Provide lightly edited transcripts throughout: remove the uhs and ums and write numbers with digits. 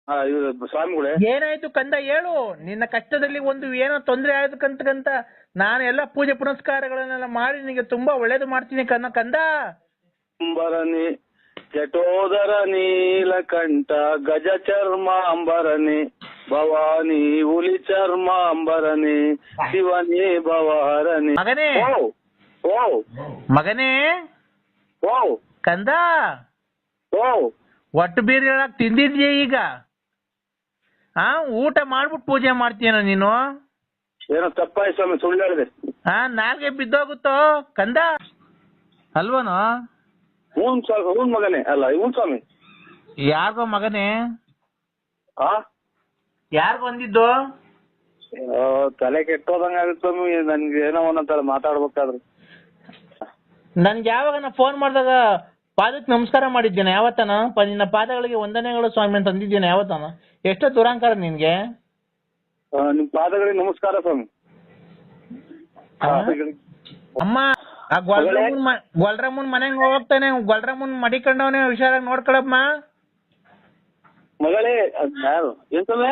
ಇವ್ರು ಸ್ವಾಮಿಗಳೇ. ಏನಾಯ್ತು ಕಂದ ಹೇಳು. ನಿನ್ನ ಕಷ್ಟದಲ್ಲಿ ಒಂದು ಏನೋ ತೊಂದರೆ ಆಯ್ತಕ್ಕಂತ ನಾನು ಎಲ್ಲ ಪೂಜೆ ಪುನಸ್ಕಾರಗಳನ್ನೆಲ್ಲ ಮಾಡಿ ನಿನಗೆ ತುಂಬಾ ಒಳ್ಳೇದು ಮಾಡ್ತೀನಿ ಕಂದ. ಅಂಬರನಿ ಜಟೋದರ ನೀಲಕಂಠ ಗಜ ಚರ್ಮ ಅಂಬರನಿ ಭವಾನಿ ಹುಲಿ ಚರ್ಮ ಅಂಬರನಿ ಶಿವನೇ ಭವಹರನಿ. ಮಗನೇ ಓ ಮಗನೇ ಓ ಕಂದ, ಓ ಒಟ್ಟು ಬೀರ್ ಹೇಳಕ್ ತಿಂದಿದ್ಯಾ ಈಗ? ಊಟ ಮಾಡ್ಬಿಟ್ಟು ಪೂಜೆ ಮಾಡ್ತೀಯನ ನೀನು? ಏನೋ ತಪ್ಪಾಯ್ತು ಸ್ವಾಮಿ, ಸುಳ್ಳು ಹೇಳಿದೆ. ನಾಲ್ಗೆ ಬಿದ್ದೋಗುತ್ತೋ ಕಂದ ಅಲ್ವನೋ? ಹ್ಞೂ ಮಗನೇ, ಅಲ್ಲ ಹ್ಞೂ ಸ್ವಾಮಿ. ಯಾರಿಗೋ ಮಗನೇ? ಆ ಯಾರು ಬಂದಿದ್ದು? ತಲೆ ಕೆಟ್ಟೋದಂಗ ಆಗುತ್ತೆ ಸ್ವಾಮಿ, ನನ್ಗೆ ಏನೋ ಒಂದೊಂದ್ಸಲ ಮಾತಾಡ್ಬೇಕಾದ್ರೆ. ನನ್ಗೆ ಯಾವಾಗ ಫೋನ್ ಮಾಡಿದಾಗ ಪಾದಕ್ಕೆ ನಮಸ್ಕಾರ ಮಾಡಿದ್ದೇನೆ ಯಾವತ್ತನ? ನಿನ್ನ ಪಾದಗಳಿಗೆ ವಂದನೆಗಳು ಸ್ವಾಮಿ ಅಂತ ಅಂದಿದ್ದೇನೆ ಯಾವತ್ತನ? ಎಷ್ಟೋ ದುರಾಂಕಾರ ನಿನ್ಗೆ. ನಿಮ್ ಪಾದಗಳಿಗೆ ನಮಸ್ಕಾರ ಸ್ವಾಮಿ. ಅಮ್ಮ ಆ ಗೊಲ್ರಮ್ಮನ್ ಮನೆಗೆ ಹೋಗ್ತಾನೆ, ಗೊಲ್ರಮ್ಮನ್ ಮಡಿಕೊಂಡವನೇ, ಹುಷಾರಾಗಿ ನೋಡ್ಕೊಳಮ್ಮ. ಮಗಳೇ ಯಾರು ಏನ್ ಸ್ವಾಮಿ?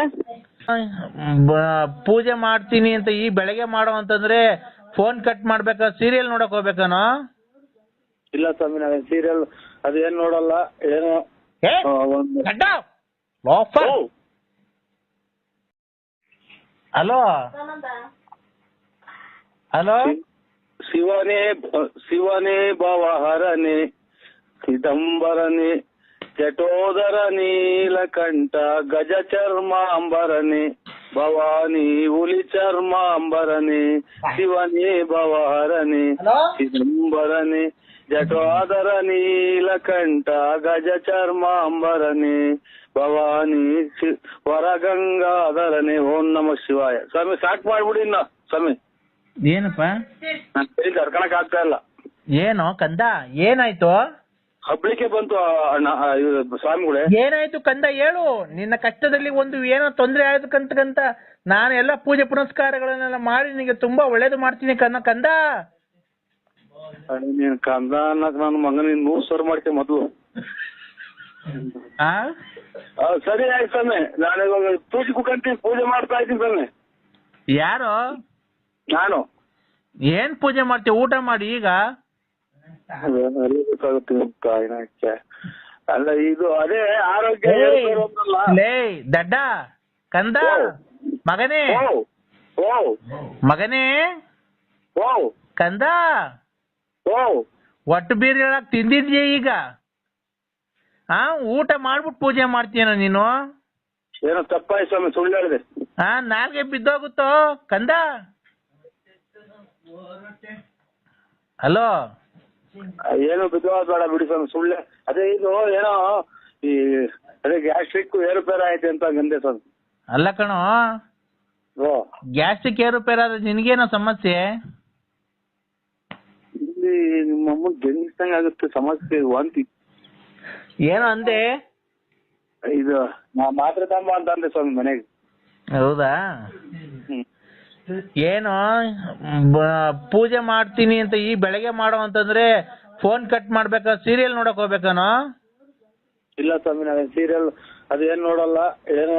ಪೂಜೆ ಮಾಡ್ತೀನಿ ಅಂತ ಈ ಬೆಳಗ್ಗೆ ಮಾಡೋ ಅಂತಂದ್ರೆ ಫೋನ್ ಕಟ್ ಮಾಡ್ಬೇಕಾ? ಸೀರಿಯಲ್ ನೋಡಕ್ ಹೋಗ್ಬೇಕಾನೋ? ಇಲ್ಲ ಸ್ವಾಮಿ, ನಾವೇನ್ ಸೀರಿಯಲ್ ಅದು ಏನ್ ನೋಡಲ್ಲ. ಏನೋ ಹಲೋ ಹಲೋ, ಶಿವನೇ ಭವಹರನೆ ಚಿದಂಬರನೆ ಜಟೋದರ ನೀಲಕಂಠ ಗಜ ಚರ್ಮ ಅಂಬರನೆ ಭವಾನಿ ಹುಲಿ ಚರ್ಮ ಅಂಬರನೆ ಶಿವನೇ ಭವಹರನೆ ಚಿದಂಬರನೆ ಜಟೋದರ ನೀಲಕಂಠ ಗಜ ಚರ್ಮ ಅಂಬರನೆ ಭವಾನಿ ವರಗಂಗಾಧರನೆ. ಓಂ ನಮ ಶಿವಾಯ. ಸ್ವಾಮಿ ಸಾಕ್ ಮಾಡ್ಬಿಡಿ ಇನ್ನ ಸ್ವಾಮಿ. ಏನಪ್ಪ ಕರ್ಕಣಕ್ ಆಗ್ತಾ ಇಲ್ಲ. ಏನೋ ಕಂದ, ಏನಾಯ್ತು? ಹಬ್ಳಿಕೆ ಬಂತು ಸ್ವಾಮಿಗಳೇ. ಏನಾಯ್ತು ಕಂದ ಹೇಳು. ನಿನ್ನ ಕಷ್ಟದಲ್ಲಿ ಒಂದು ಏನೋ ತೊಂದರೆ ಆಯ್ತಕ್ಕಂತ ನಾನು ಎಲ್ಲ ಪೂಜೆ ಪುನಸ್ಕಾರಗಳನ್ನೆಲ್ಲ ಮಾಡಿ ನಿನಗೆ ತುಂಬಾ ಒಳ್ಳೇದು ಮಾಡ್ತೀನಿ ಕಂದ. ನೀನ್ ಕಂದ ಅನ್ನಕ್ ನನ್ನ ಮಗನಿಗೆ 100 ಸಾವಿರ ಮಾಡ್ತೇ ಮೊದ್ಲು. ಸರಿ ಆಯ್ತು ಸ್ವಾಮಿ, ನಾನು ಇವಾಗ ಪೂಜೆ ಕುಕ್ಕಂತೀನಿ, ಪೂಜೆ ಮಾಡ್ತಾ ಇದ್ದೀನಿ ಸ್ವಾಮಿ. ಯಾರು? ನಾನು. ಏನ್ ಪೂಜೆ ಮಾಡ್ತೀವಿ? ಊಟ ಮಾಡಿ ಈಗ. ಅಲ್ಲ ಇದು ಅದೇ ಆರೋಗ್ಯ ಲೇ ದಡ್ಡ ಕಂದ, ಮಗನೇ ಮಗನೇ ಕಂದ, ಒಟ್ಟು ಬೀರ್ ಹೇಳಕ್ ತಿಂದಿದ್ಯಾ ಈಗ? ಊಟ ಮಾಡ್ಬಿಟ್ಟು ಪೂಜೆ ಮಾಡ್ತೀಯನ ನೀನು? ಏನೋ ತಪ್ಪಾಯ್ತು ಸ್ವಾಮಿ, ಸುಳ್ಳು ಹೇಳಿದೆ. ನಾಲ್ಗೆ ಬಿದ್ದೋಗುತ್ತೋ ಕಂದ. ಹಲೋ, ಏನು ಬಿದ್ದೋದ್ ಬೇಡ ಬಿಡಿ ಸ್ವಾಮಿ, ಸುಳ್ಳೆ. ಅದೇ ಇದು ಏನೋ ಈ ಅದೇ ಗ್ಯಾಸ್ಟ್ರಿಕ್ ಏರುಪೇರ ಐತೆ ಅಂತ ಗಂದೆ ಸ್ವಾಮಿ. ಅಲ್ಲ ಕಣೋ, ಗ್ಯಾಸ್ಟ್ರಿಕ್ ಏರುಪೇರ ಆದ್ರೆ ನಿನ್ಗೇನೋ ಸಮಸ್ಯೆ? ಇಲ್ಲಿ ನಿಮ್ಮ ಅಮ್ಮನ್ ಬೆಂಗಿಸ್ದಂಗ ಆಗುತ್ತೆ ಸಮಸ್ಯೆ, ವಾಂತಿ. ಏನೋ ಅಂದೆ? ಇದು ನಾ ಮಾತ್ರೆ ತಂಬ ಅಂತ ಅಂದೆ ಸ್ವಾಮಿ ಮನೆಗೆ. ಹೌದಾ? ಏನು ಪೂಜೆ ಮಾಡ್ತೀನಿ ಅಂತ ಈ ಬೆಳಗ್ಗೆ ಮಾಡೋ ಅಂತಂದ್ರೆ ಫೋನ್ ಕಟ್ ಮಾಡ್ಬೇಕಾ? ಸೀರಿಯಲ್ ನೋಡಕ್ ಹೋಗ್ಬೇಕಾನೋ? ಇಲ್ಲ ಸ್ವಾಮಿ, ನಾವೇನ್ ಸೀರಿಯಲ್ ಅದು ಏನ್ ನೋಡಲ್ಲ. ಏನೋ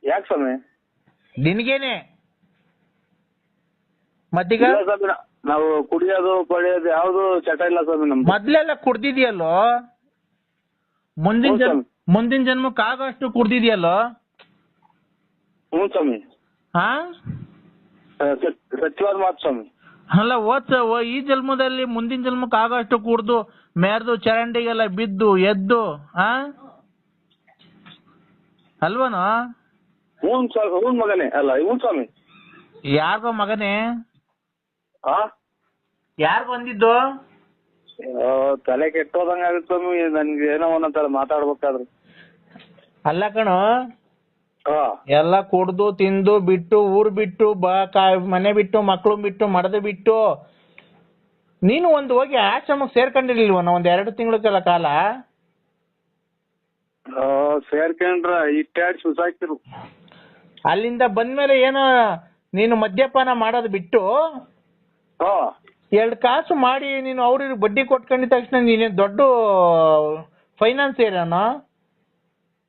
ಯಾಕೆ ಸ್ವಾಮಿ? ನಿನ್ಗೇನೆ ಮತ್ತೀಗ ನಾವು ಕುಡಿಯೋದು ಪಡೆಯೋದು ಯಾವ್ದು ಚಟ ಇಲ್ಲ ಸ್ವಾಮಿ ನಮ್ದು. ಮೊದ್ಲೆಲ್ಲ ಕುಡ್ದಿದ್ಯಲ್ಲೋ, ಮುಂದಿನ ಜನ್ಮಕ್ಕೆ ಆಗಷ್ಟು ಕುಡ್ದಿದ್ಯಲ್ಲೋ? ಹ್ಞೂ ಸ್ವಾಮಿ, ಹಾ ಸತ್ಯವಾದ ಮಾತು ಸ್ವಾಮಿ. ಅಲ್ಲ ಈ ಜನ್ಮದಲ್ಲಿ ಮುಂದಿನ ಜನ್ಮಕ್ಕೆ ಆಗಷ್ಟು ಕುಡ್ದು ಮೆರೆದು ಚರಂಡಿಗೆಲ್ಲ ಬಿದ್ದು ಎದ್ದು ಅಲ್ವನೋ? ಹ್ಞೂ ಮಗನೇ, ಅಲ್ಲ ಹ್ಞೂ ಸ್ವಾಮಿ. ಯಾರಿಗೋ ಮಗನೇ? ಯಾರು ಬಂದಿದ್ದು? ತಲೆ ಕೆಟ್ಟೋದಂಗ ಆಗುತ್ತೆ ಸ್ವಾಮಿ, ನನ್ಗೆ ಏನೋ ಒಂದೊಂದ್ಸಲ ಮಾತಾಡ್ಬೇಕಾದ್ರೆ. ಅಲ್ಲ ಕಣೋ, ಎಲ್ಲ ಕುಡ್ದು ತಿಂದು ಬಿಟ್ಟು ಊರ್ ಬಿಟ್ಟು ಮನೆ ಬಿಟ್ಟು ಮಕ್ಳು ಬಿಟ್ಟು ಮಡದು ಬಿಟ್ಟು ನೀನು ಒಂದು ಹೋಗಿ ಆಶ್ರಮಕ್ಕೆ ಸೇರ್ಕೊಂಡಿರ್ಲಿಲ್ವನ ಒಂದ್ 2 ತಿಂಗಳ ಕಾಲ? ಸೇರ್ಕೊಂಡ್ರ ಇಟ್ಟಾಡಿ ಸುಸಾಕ್ತಿರು. ಅಲ್ಲಿಂದ ಬಂದ್ಮೇಲೆ ಏನೋ ನೀನು ಮದ್ಯಪಾನ ಮಾಡೋದು ಬಿಟ್ಟು 2 ಕಾಸು ಮಾಡಿ ನೀನು ಅವ್ರಿಗೆ ಬಡ್ಡಿ ಕೊಟ್ಕೊಂಡಿದ ತಕ್ಷಣ ನೀನು ದೊಡ್ಡ ಫೈನಾನ್ಸಿಯರೇನೋ?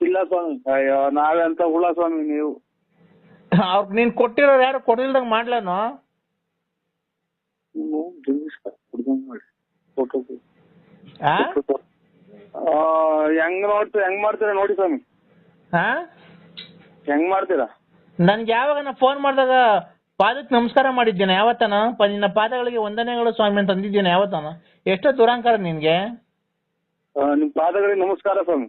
ಇಲ್ಲ ಸ್ವಾಮಿ, ಅಯ್ಯೋ ನಾವೆಂತ ಹುಳ ಸ್ವಾಮಿ ನೀವು. ಅವ್ರಿಗೆ ನೀನ್ ಕೊಟ್ಟಿರೋರು ಯಾರು ಕೊಡಿಲ್ದಂಗ್ ಮಾಡ್ಲೇನೋ? ಹೆಂಗ್ ಮಾಡ್ತೀರಾ ನೋಡಿ ಸ್ವಾಮಿ, ಹೆಂಗ್ ಮಾಡ್ತೀರಾ? ನನ್ಗೆ ಯಾವಾಗ ಫೋನ್ ಮಾಡಿದಾಗ ಪಾದಕ್ಕೆ ನಮಸ್ಕಾರ ಮಾಡಿದ್ದೇನೆ ಯಾವತ್ತನ? ನಿನ್ನ ಪಾದಗಳಿಗೆ ವಂದನೆಗಳು ಸ್ವಾಮಿ ಅಂತ ಅಂದಿದ್ದೇನೆ ಯಾವತ್ತನ? ಎಷ್ಟೋ ದುರಾಂಕಾರ ನಿನ್ಗೆ. ನಿಮ್ ಪಾದಗಳಿಗೆ ನಮಸ್ಕಾರ ಸ್ವಾಮಿ.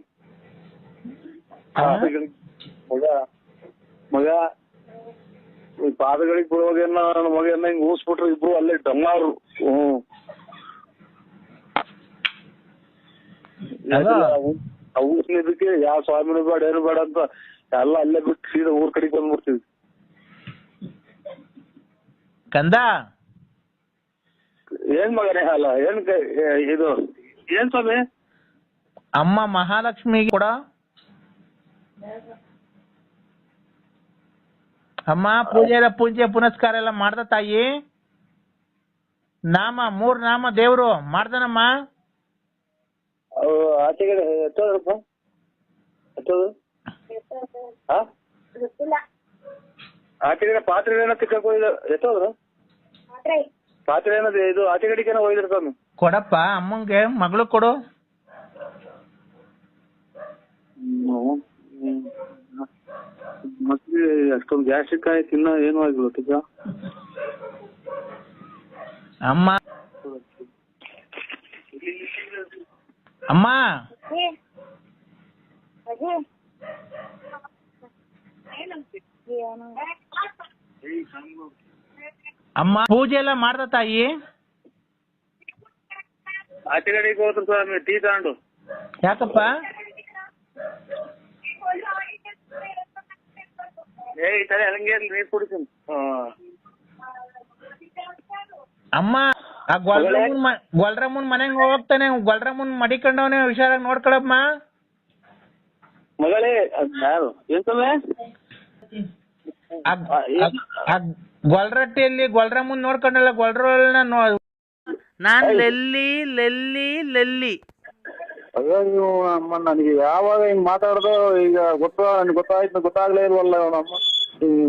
ಮಗ ಪಾದಗಳಿಗೆ ಬಿಡುವಾಗ ನನ್ನ ಮಗನ್ನ ಹಿಂಗ್ ಊಸ್ಬಿಟ್ರು ಇಬ್ರು ಅಲ್ಲೇ ಡಮ್ಮಾರು. ಊಸ್ನಿದ್ದಕ್ಕೆ ಯಾವ ಸ್ವಾಮಿನೂ ಬೇಡ ಏನು ಬೇಡ ಅಂತ ಎಲ್ಲ ಅಲ್ಲೇ ಬಿಟ್ಟು ಸೀದಾ ಊರ್ ಕಡೆಗೆ ಬಂದ್ಬಿಡ್ತೀವಿ. ಕಂದ ಏನ್ ಮಗನೇ ಅಲ್ಲ ಏನ್ ಇದು ಏನ್ ಸ್ವಾಮಿ? ಅಮ್ಮ ಮಹಾಲಕ್ಷ್ಮಿಗೆ ಕೂಡ ಅಮ್ಮ ಪೂಜೆ ಪುನಸ್ಕಾರ ಎಲ್ಲ ಮಾಡ್ದ ತಾಯಿ? ನಾಮ 3 ನಾಮ ದೇವ್ರು ಮಾಡ್ದನಮ್ಮ? ಆಚೆಗಡೆ ಎತ್ತೋದ್ರಪ್ಪ ಎತ್ತೋದು ಆಚೆಗಡೆ ಪಾತ್ರೆ ಏನೋ ತಿಕ್ಕಕ್ ಹೋಗಿದ ಎತ್ತೋದ್ರು ಪಾತ್ರೆ ಏನದು ಇದು ಆಚೆಗಡೆಗೇನೋ ಹೋಗಿದ್ರು ಸ್ವಾಮಿ. ಕೊಡಪ್ಪ ಅಮ್ಮಂಗೆ ಮಗಳು ಕೊಡು. ಮತ್ತೆ ಅಷ್ಟೊಂದು ಗ್ಯಾಸ್ಟ್ರಿಕ್ ಆಯ್ತು ಇನ್ನ ಏನು ಆಗಿಲ್ಲ ಅಮ್ಮ. ಅಮ್ಮ ಅಮ್ಮ ಪೂಜೆ ಎಲ್ಲ ಮಾಡ್ದ ತಾಯಿ? ಆಚೆಗಡೆಗೆ ಹೋದ್ರು ಸ್ವಾಮಿ ಟೀ ತಗೊಂಡು. ಯಾಕಪ್ಪ? ಈ ತರ ಹಂಗೆ ನೀರ್ ಕುಡಿತೀನಿ. ಅಮ್ಮ ಆ ಗೊಲ್ರಮ್ಮನ್ ಮನೆಗೆ ಹೋಗ್ತಾನೆ, ಗೊಲ್ರಮ್ಮನ್ ಮಡಿಕೊಂಡವನೇ ಹುಷಾರಾಗಿ ನೋಡ್ಕೊಳಮ್ಮ. ಮಗಳೇ ಯಾರು ಏನ್ ಸಮಯ? ಗೊಲ್ರಟ್ಟಿಯಲ್ಲಿ ಗೊಲ್ರಮ್ಮನ್ ನೋಡ್ಕೊಂಡಲ್ಲ, ಗೊಲ್ರನ್ನ ನಾನ್ ಲೆಲ್ಲಿ. ಅಯ್ಯೋ ನೀವು ಅಮ್ಮ ನನಗೆ ಯಾವಾಗ ಹಿಂಗ್ ಮಾತಾಡ್ದೋ ಈಗ ಗೊತ್ತಾಯ್ತು ಗೊತ್ತಾಗ್ಲೇ ಇಲ್ವಲ್ಲ ನಮ್ಮ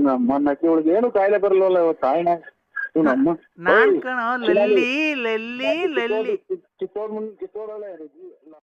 ನಮ್ಮ ನಕ್ಕಿ ಒಳಗೆ ಏನು ಕಾಯಿಲೆ ಬರಲ್ವಲ್ಲ ತಾಯಿನ ನಮ್ಮ ನಾನ್ ಕಣೋ ಲೆಲ್ಲಿ. ಕಿತ್ತೋಡ್